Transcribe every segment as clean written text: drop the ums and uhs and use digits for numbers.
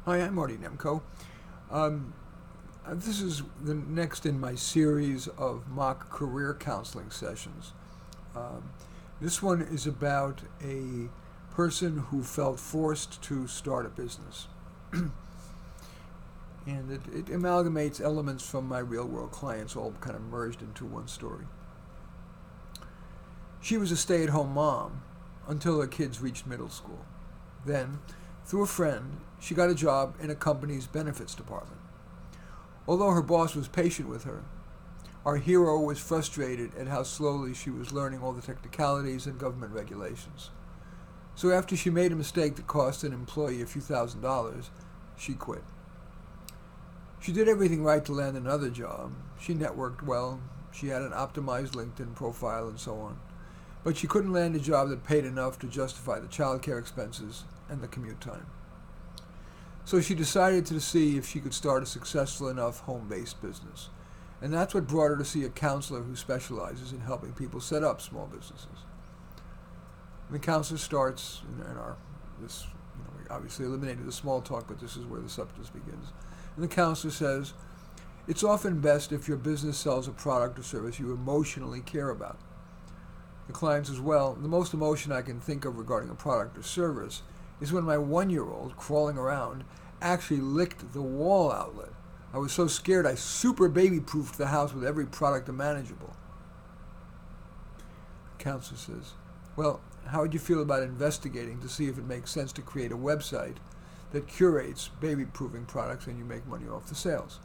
Hi, I'm Marty Nemko. This is the next in my series of mock career counseling sessions. Um, this one is about a person who felt forced to start a business. And it amalgamates elements from my real world clients, all kind of merged into one story. She was a stay at home mom until her kids reached middle school. Then, through a friend, she got a job in a company's benefits department. Although her boss was patient with her, our hero was frustrated at how slowly she was learning all the technicalities and government regulations. So after she made a mistake that cost an employee a few $1,000s, she quit. She did everything right to land another job. She networked well, she had an optimized LinkedIn profile, and so on. But she couldn't land a job that paid enough to justify the childcare expenses and the commute time. So she decided to see if she could start a successful enough home-based business. And that's what brought her to see a counselor who specializes in helping people set up small businesses. And the counselor starts we obviously eliminated the small talk, but this is where the substance begins. And the counselor says, it's often best if your business sells a product or service you emotionally care about. The client says, well, the most emotion I can think of regarding a product or service is when my 1-year-old, crawling around, actually licked the wall outlet. I was so scared I super baby-proofed the house with every product imaginable. The counselor says, well, how would you feel about investigating to see if it makes sense to create a website that curates baby-proofing products and you make money off the sales?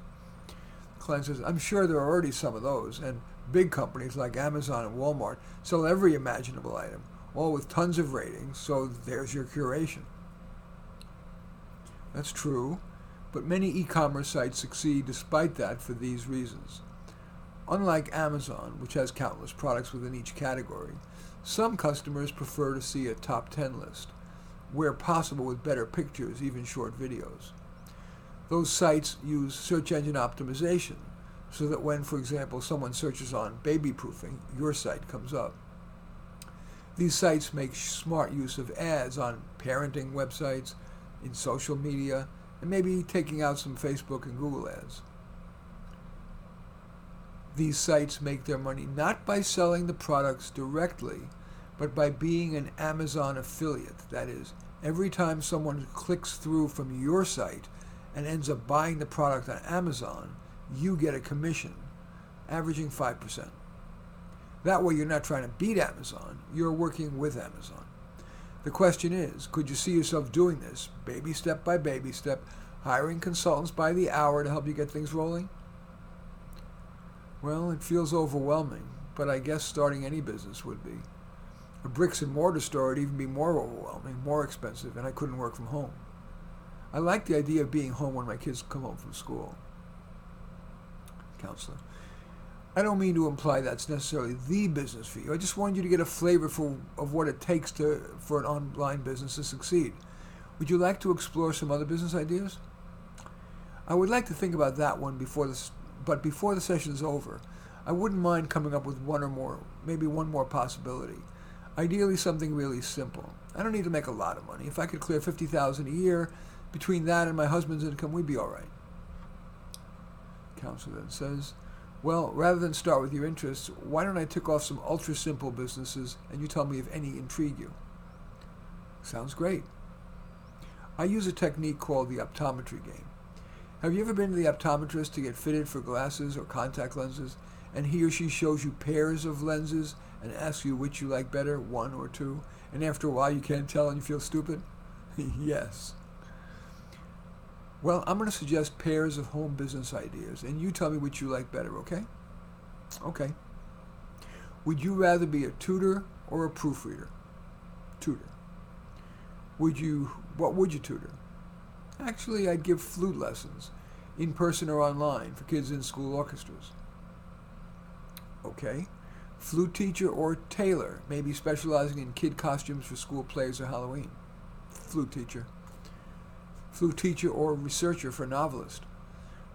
The client says, I'm sure there are already some of those, and big companies like Amazon and Walmart sell every imaginable item, all with tons of ratings, so there's your curation. That's true, but many e-commerce sites succeed despite that for these reasons. Unlike Amazon, which has countless products within each category, some customers prefer to see a top 10 list, where possible with better pictures, even short videos. Those sites use search engine optimization, so that when, for example, someone searches on baby-proofing, your site comes up. These sites make smart use of ads on parenting websites, in social media, and maybe taking out some Facebook and Google ads. These sites make their money not by selling the products directly, but by being an Amazon affiliate. That is, every time someone clicks through from your site and ends up buying the product on Amazon, you get a commission, averaging 5%. That way you're not trying to beat Amazon, you're working with Amazon. The question is, could you see yourself doing this, baby step by baby step, hiring consultants by the hour to help you get things rolling? Well, it feels overwhelming, but I guess starting any business would be. A bricks and mortar store would even be more overwhelming, more expensive, and I couldn't work from home. I like the idea of being home when my kids come home from school. Counselor, I don't mean to imply that's necessarily the business for you. I just wanted you to get a flavor of what it takes for an online business to succeed. Would you like to explore some other business ideas? I would like to think about that one but before the session is over, I wouldn't mind coming up with one or more, maybe one more possibility. Ideally something really simple. I don't need to make a lot of money. If I could clear $50,000 a year, between that and my husband's income, we'd be all right. Counselor then says, well, rather than start with your interests, why don't I tick off some ultra-simple businesses and you tell me if any intrigue you? Sounds great. I use a technique called the optometry game. Have you ever been to the optometrist to get fitted for glasses or contact lenses, and he or she shows you pairs of lenses and asks you which you like better, one or two, and after a while you can't tell and you feel stupid? Yes. Well, I'm going to suggest pairs of home business ideas, and you tell me which you like better, okay? Okay. Would you rather be a tutor or a proofreader? Tutor. What would you tutor? Actually, I'd give flute lessons, in person or online, for kids in school orchestras. Okay. Flute teacher or tailor, maybe specializing in kid costumes for school plays or Halloween. Flute teacher. Flute teacher or researcher for novelist.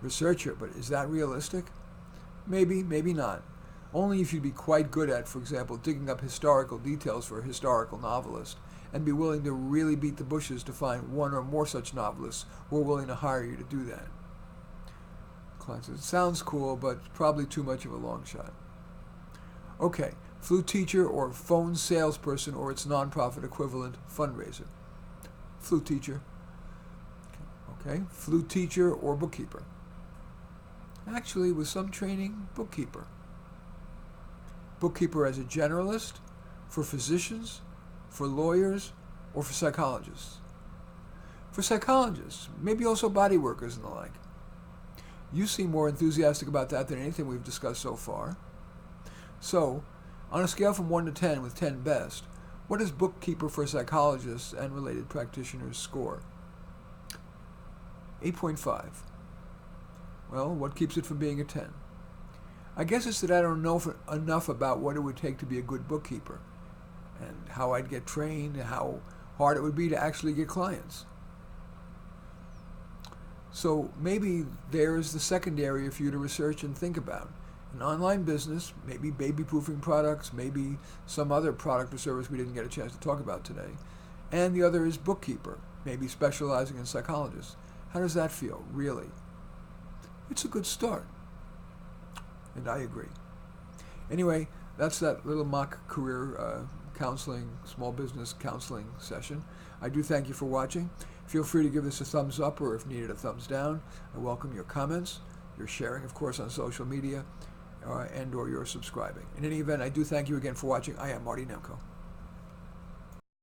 Researcher, but is that realistic? Maybe, maybe not. Only if you'd be quite good at, for example, digging up historical details for a historical novelist and be willing to really beat the bushes to find one or more such novelists who are willing to hire you to do that. Client says, it sounds cool, but probably too much of a long shot. Okay, flute teacher or phone salesperson or its nonprofit equivalent, fundraiser. Flute teacher. Okay, flute teacher or bookkeeper. Actually, with some training, bookkeeper. Bookkeeper as a generalist, for physicians, for lawyers, or for psychologists. For psychologists, maybe also body workers and the like. You seem more enthusiastic about that than anything we've discussed so far. So, on a scale from 1 to 10, with 10 best, what does bookkeeper for psychologists and related practitioners score? 8.5. Well, what keeps it from being a 10? I guess it's that I don't know enough about what it would take to be a good bookkeeper, and how I'd get trained, and how hard it would be to actually get clients. So maybe there's the second area for you to research and think about. An online business, maybe baby-proofing products, maybe some other product or service we didn't get a chance to talk about today. And the other is bookkeeper, maybe specializing in psychologists. How does that feel, really? It's a good start. And I agree. Anyway, that's that little mock career counseling, small business counseling session. I do thank you for watching. Feel free to give this a thumbs up, or if needed, a thumbs down. I welcome your comments, your sharing, of course, on social media, and or your subscribing. In any event, I do thank you again for watching. I am Marty Nemko.